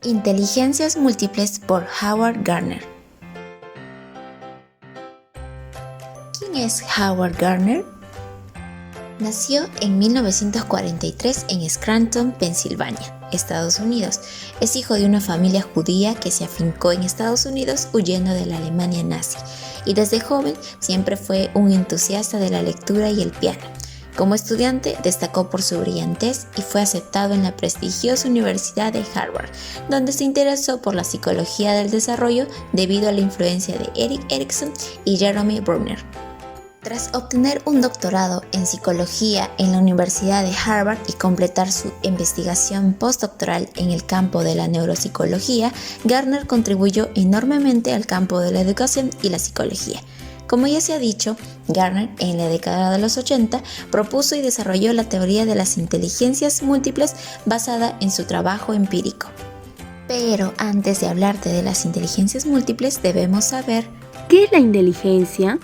Inteligencias múltiples por Howard Gardner. ¿Quién es Howard Gardner? Nació en 1943 en Scranton, Pensilvania, Estados Unidos. Es hijo de una familia judía que se afincó en Estados Unidos huyendo de la Alemania nazi, y desde joven siempre fue un entusiasta de la lectura y el piano. Como estudiante destacó por su brillantez y fue aceptado en la prestigiosa Universidad de Harvard, donde se interesó por la psicología del desarrollo debido a la influencia de Erik Erikson y Jeremy Bruner. Tras obtener un doctorado en psicología en la Universidad de Harvard y completar su investigación postdoctoral en el campo de la neuropsicología, Gardner contribuyó enormemente al campo de la educación y la psicología. Como ya se ha dicho, Gardner en la década de los 80 propuso y desarrolló la teoría de las inteligencias múltiples basada en su trabajo empírico. Pero antes de hablarte de las inteligencias múltiples debemos saber ¿qué es la inteligencia?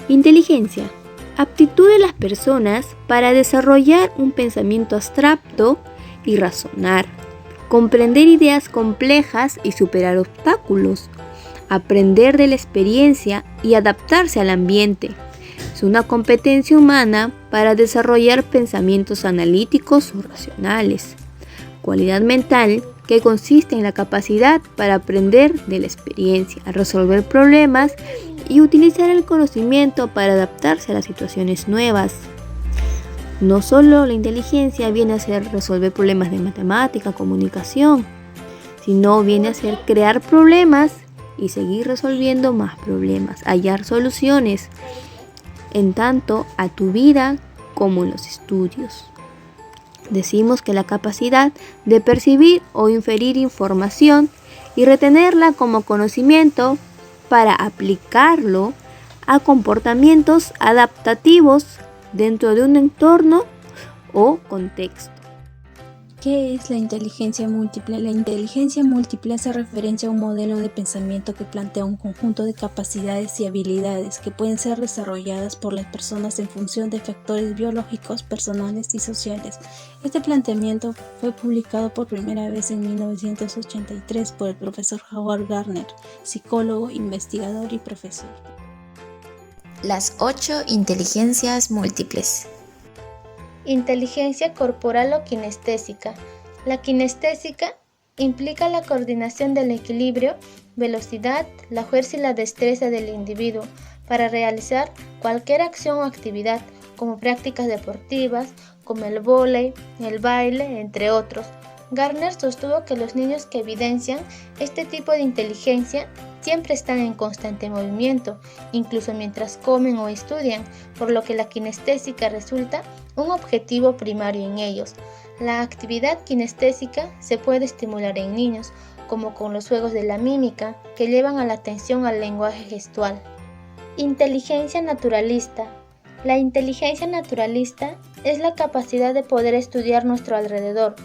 Inteligencia, aptitud de las personas para desarrollar un pensamiento abstracto y razonar, comprender ideas complejas y superar obstáculos, aprender de la experiencia y adaptarse al ambiente. Es una competencia humana para desarrollar pensamientos analíticos o racionales. Cualidad mental que consiste en la capacidad para aprender de la experiencia, resolver problemas y utilizar el conocimiento para adaptarse a las situaciones nuevas. No solo la inteligencia viene a ser resolver problemas de matemática, comunicación, sino viene a ser crear problemas y seguir resolviendo más problemas, hallar soluciones en tanto a tu vida como en los estudios. Decimos que la capacidad de percibir o inferir información y retenerla como conocimiento para aplicarlo a comportamientos adaptativos dentro de un entorno o contexto. ¿Qué es la inteligencia múltiple? La inteligencia múltiple hace referencia a un modelo de pensamiento que plantea un conjunto de capacidades y habilidades que pueden ser desarrolladas por las personas en función de factores biológicos, personales y sociales. Este planteamiento fue publicado por primera vez en 1983 por el profesor Howard Gardner, psicólogo, investigador y profesor. las 8 inteligencias múltiples. Inteligencia corporal o kinestésica. La kinestésica implica la coordinación del equilibrio, velocidad, la fuerza y la destreza del individuo para realizar cualquier acción o actividad, como prácticas deportivas, como el vóley, el baile, entre otros. Gardner sostuvo que los niños que evidencian este tipo de inteligencia siempre están en constante movimiento, incluso mientras comen o estudian, por lo que la kinestésica resulta un objetivo primario en ellos. La actividad kinestésica se puede estimular en niños, como con los juegos de la mímica, que llevan a la atención al lenguaje gestual. Inteligencia naturalista. La inteligencia naturalista es la capacidad de poder estudiar nuestro alrededor.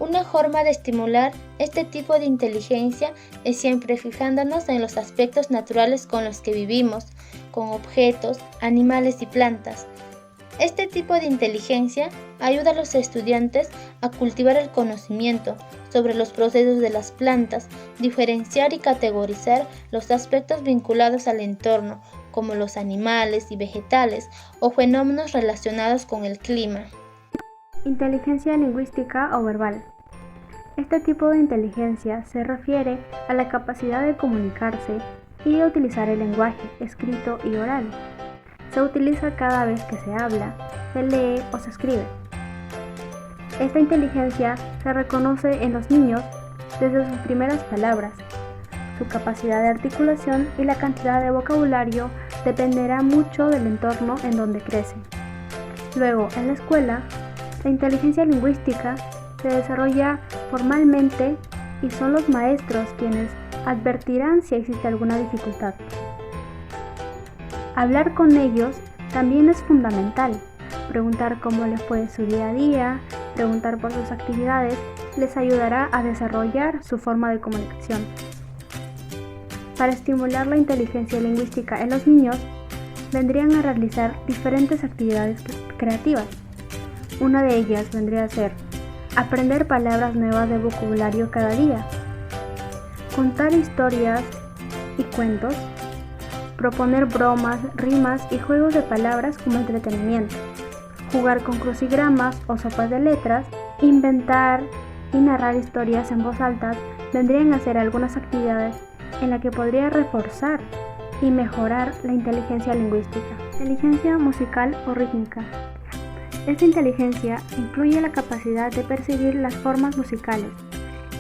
Una forma de estimular este tipo de inteligencia es siempre fijándonos en los aspectos naturales con los que vivimos, con objetos, animales y plantas. Este tipo de inteligencia ayuda a los estudiantes a cultivar el conocimiento sobre los procesos de las plantas, diferenciar y categorizar los aspectos vinculados al entorno, como los animales y vegetales o fenómenos relacionados con el clima. Inteligencia lingüística o verbal. Este tipo de inteligencia se refiere a la capacidad de comunicarse y de utilizar el lenguaje escrito y oral. Se utiliza cada vez que se habla, se lee o se escribe. Esta inteligencia se reconoce en los niños desde sus primeras palabras. Su capacidad de articulación y la cantidad de vocabulario dependerá mucho del entorno en donde crecen. Luego, en la escuela, la inteligencia lingüística se desarrolla formalmente y son los maestros quienes advertirán si existe alguna dificultad. Hablar con ellos también es fundamental. Preguntar cómo les fue su día a día, preguntar por sus actividades, les ayudará a desarrollar su forma de comunicación. Para estimular la inteligencia lingüística en los niños, vendrían a realizar diferentes actividades creativas. Una de ellas vendría a ser aprender palabras nuevas de vocabulario cada día, contar historias y cuentos, proponer bromas, rimas y juegos de palabras como entretenimiento, jugar con crucigramas o sopas de letras, inventar y narrar historias en voz alta vendrían a ser algunas actividades en las que podría reforzar y mejorar la inteligencia lingüística. Inteligencia musical o rítmica. Esta inteligencia incluye la capacidad de percibir las formas musicales.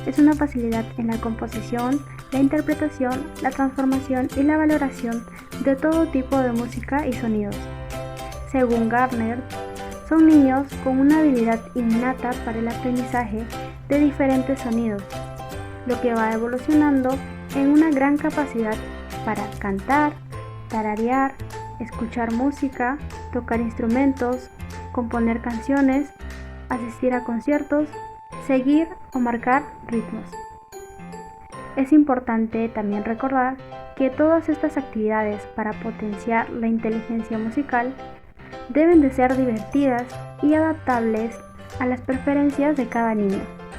Es una facilidad en la composición, la interpretación, la transformación y la valoración de todo tipo de música y sonidos. Según Gardner, son niños con una habilidad innata para el aprendizaje de diferentes sonidos, lo que va evolucionando en una gran capacidad para cantar, tararear, escuchar música, tocar instrumentos, componer canciones, asistir a conciertos, seguir o marcar ritmos. Es importante también recordar que todas estas actividades para potenciar la inteligencia musical deben de ser divertidas y adaptables a las preferencias de cada niño.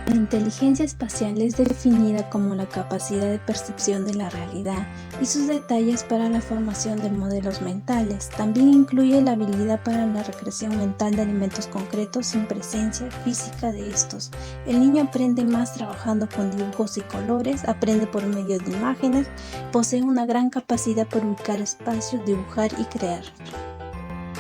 La inteligencia espacial es definida como la capacidad de percepción de la realidad y sus detalles para la formación de modelos mentales. También incluye la habilidad para la recreación mental de elementos concretos sin presencia física de estos. El niño aprende más trabajando con dibujos y colores, aprende por medio de imágenes, posee una gran capacidad para ubicar espacios, dibujar y crear.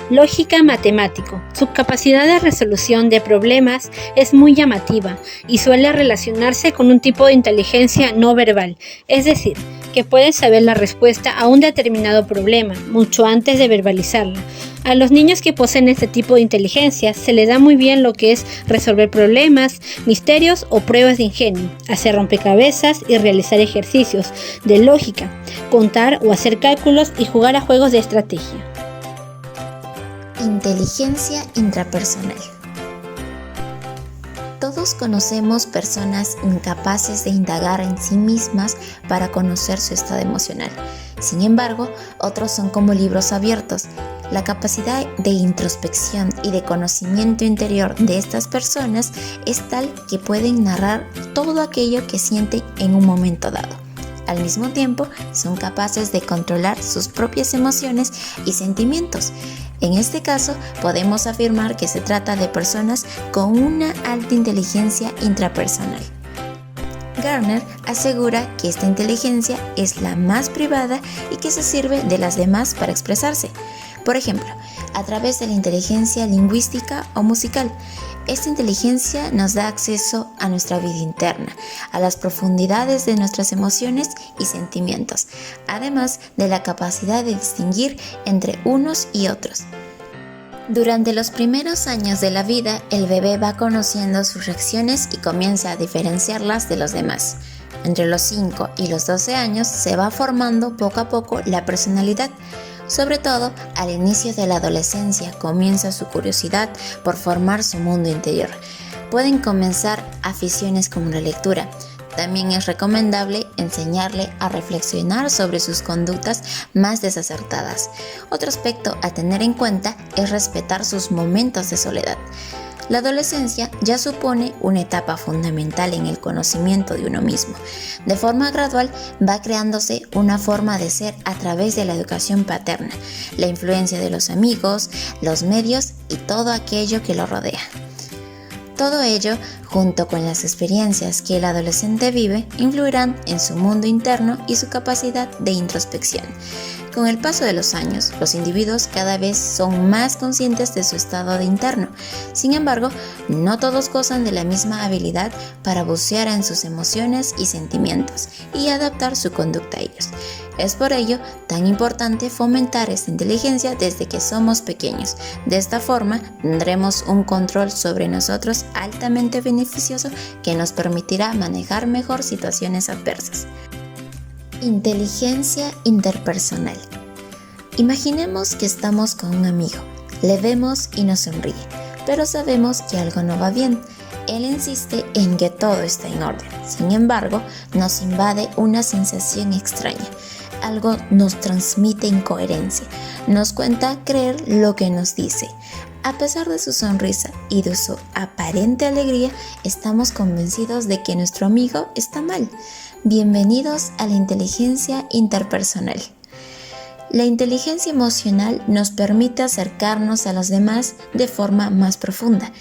Lógica matemático. Su capacidad de resolución de problemas es muy llamativa y suele relacionarse con un tipo de inteligencia no verbal, es decir, que puede saber la respuesta a un determinado problema mucho antes de verbalizarla. A los niños que poseen este tipo de inteligencia se les da muy bien lo que es resolver problemas, misterios o pruebas de ingenio, hacer rompecabezas y realizar ejercicios de lógica, contar o hacer cálculos y jugar a juegos de estrategia. Inteligencia intrapersonal. Todos conocemos personas incapaces de indagar en sí mismas para conocer su estado emocional. Sin embargo, otros son como libros abiertos. La capacidad de introspección y de conocimiento interior de estas personas es tal que pueden narrar todo aquello que sienten en un momento dado. Al mismo tiempo, son capaces de controlar sus propias emociones y sentimientos. En este caso, podemos afirmar que se trata de personas con una alta inteligencia intrapersonal. Gardner asegura que esta inteligencia es la más privada y que se sirve de las demás para expresarse. Por ejemplo, a través de la inteligencia lingüística o musical. Esta inteligencia nos da acceso a nuestra vida interna, a las profundidades de nuestras emociones y sentimientos, además de la capacidad de distinguir entre unos y otros. Durante los primeros años de la vida, el bebé va conociendo sus reacciones y comienza a diferenciarlas de los demás. Entre los 5 y los 12 años se va formando poco a poco la personalidad. Sobre todo, al inicio de la adolescencia comienza su curiosidad por formar su mundo interior. Pueden comenzar aficiones como la lectura. También es recomendable enseñarle a reflexionar sobre sus conductas más desacertadas. Otro aspecto a tener en cuenta es respetar sus momentos de soledad. La adolescencia ya supone una etapa fundamental en el conocimiento de uno mismo. De forma gradual va creándose una forma de ser a través de la educación paterna, la influencia de los amigos, los medios y todo aquello que lo rodea. Todo ello, junto con las experiencias que el adolescente vive, influirán en su mundo interno y su capacidad de introspección. Con el paso de los años, los individuos cada vez son más conscientes de su estado de interno. Sin embargo, no todos gozan de la misma habilidad para bucear en sus emociones y sentimientos y adaptar su conducta a ellos. Es por ello tan importante fomentar esta inteligencia desde que somos pequeños. De esta forma, tendremos un control sobre nosotros altamente beneficioso que nos permitirá manejar mejor situaciones adversas. Inteligencia interpersonal. Imaginemos que estamos con un amigo. Le vemos y nos sonríe, pero sabemos que algo no va bien. Él insiste en que todo está en orden. Sin embargo, nos invade una sensación extraña. algo nos transmite incoherencia, nos cuenta creer lo que nos dice. A pesar de su sonrisa y de su aparente alegría, estamos convencidos de que nuestro amigo está mal. Bienvenidos a la inteligencia interpersonal. La inteligencia emocional nos permite acercarnos a los demás de forma más profunda.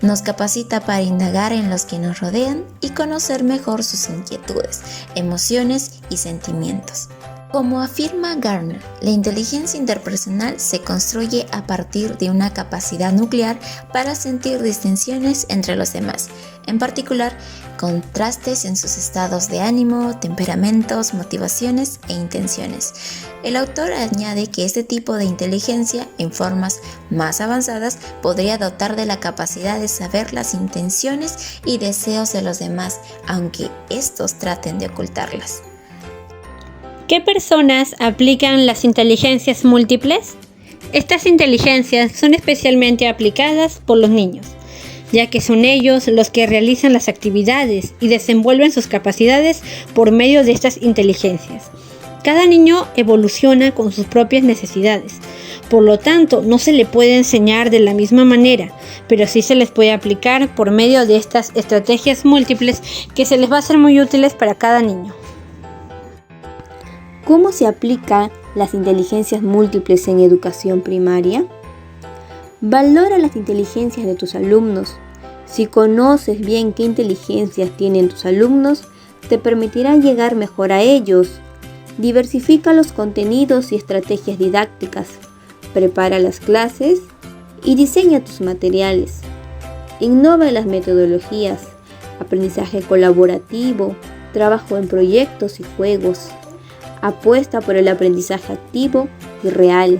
Nos capacita para indagar en los que nos rodean y conocer mejor sus inquietudes, emociones y sentimientos. Como afirma Gardner, la inteligencia interpersonal se construye a partir de una capacidad nuclear para sentir distinciones entre los demás, en particular, contrastes en sus estados de ánimo, temperamentos, motivaciones e intenciones. El autor añade que este tipo de inteligencia, en formas más avanzadas, podría dotar de la capacidad de saber las intenciones y deseos de los demás, aunque estos traten de ocultarlas. ¿Qué personas aplican las inteligencias múltiples? Estas inteligencias son especialmente aplicadas por los niños, ya que son ellos los que realizan las actividades y desenvuelven sus capacidades por medio de estas inteligencias. Cada niño evoluciona con sus propias necesidades, por lo tanto no se le puede enseñar de la misma manera, pero sí se les puede aplicar por medio de estas estrategias múltiples que se les va a ser muy útiles para cada niño. ¿Cómo se aplican las inteligencias múltiples en educación primaria? Valora las inteligencias de tus alumnos. Si conoces bien qué inteligencias tienen tus alumnos, te permitirá llegar mejor a ellos. Diversifica los contenidos y estrategias didácticas. Prepara las clases y diseña tus materiales. Innova en las metodologías, aprendizaje colaborativo, trabajo en proyectos y juegos. Apuesta por el aprendizaje activo y real.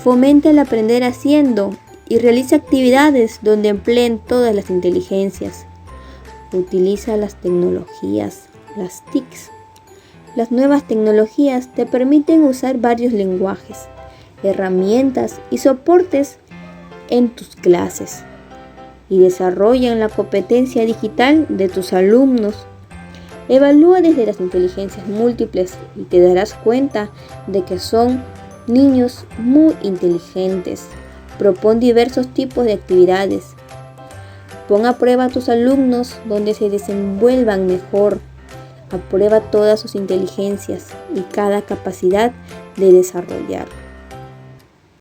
Fomenta el aprender haciendo y realiza actividades donde empleen todas las inteligencias. Utiliza las tecnologías, las TICs. Las nuevas tecnologías te permiten usar varios lenguajes, herramientas y soportes en tus clases y desarrollan la competencia digital de tus alumnos. Evalúa desde las inteligencias múltiples y te darás cuenta de que son niños muy inteligentes. Propon diversos tipos de actividades. Pon a prueba a tus alumnos donde se desenvuelvan mejor. Aprueba todas sus inteligencias y cada capacidad de desarrollar.